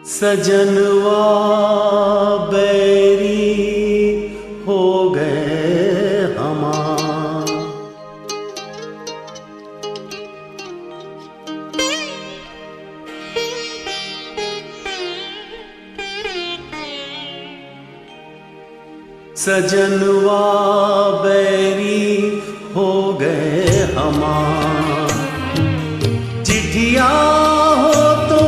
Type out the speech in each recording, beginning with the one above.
सजनवा बैरी हो गए हमार। सजनवा बैरी हो गए हमार। चिट्ठिया हो तो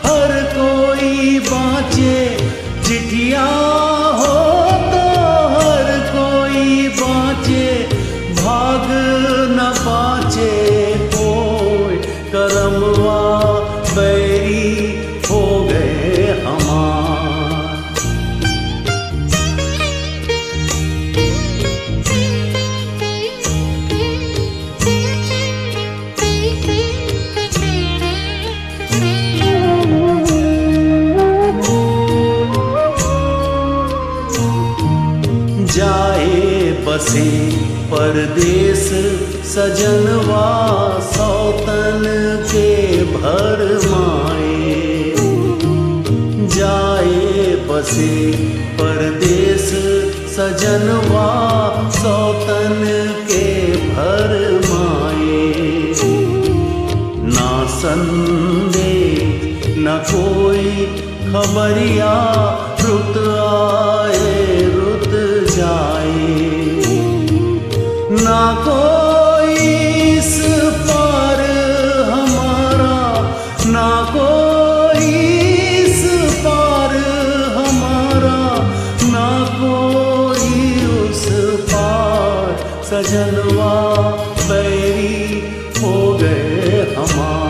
हर कोई बाँचे, चिट्ठिया हो तो हर कोई बाँचे, भाग न बाँचे कोई। करमवा बैरी हो गए हमार। जाए बसे परदेस सजनवा सौतन के भर माए। जाए बसे परदेस सजनवा सौतन के भर माए। ना संदेश न कोई खबरिया, रुत आए रुत जाए। ना कोई इस पार हमारा, ना कोई इस पार हमारा, ना कोई उस पार। सजनवा बैरी हो गए हमार।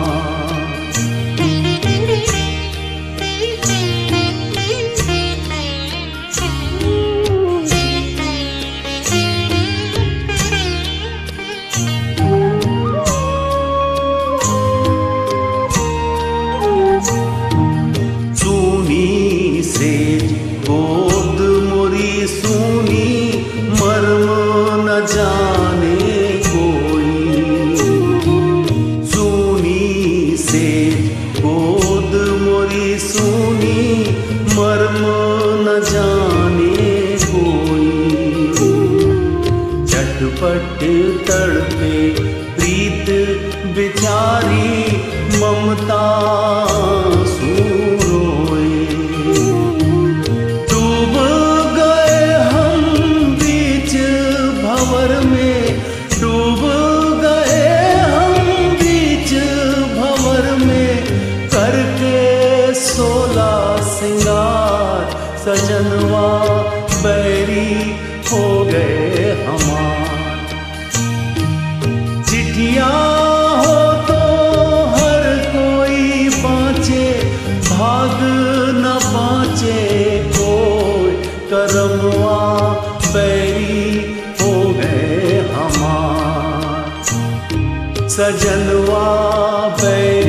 गोद मोरी सूनी मर्म न जाने कोई। सूनी से गोद मोरी सूनी मर्म न जाने कोई। झटपट तड़पे प्रीत बिचारी, ममता सूरोए। डूब गए हम बीच भंवर में, करके 16 सिंगार। सजनवा बैरी हो गए हमार। चिट्ठिया हो तो हर कोई बाँचे, भाग न बाँचे कोई। करमवा बैरी हो गए हमार। सजनवा बैरी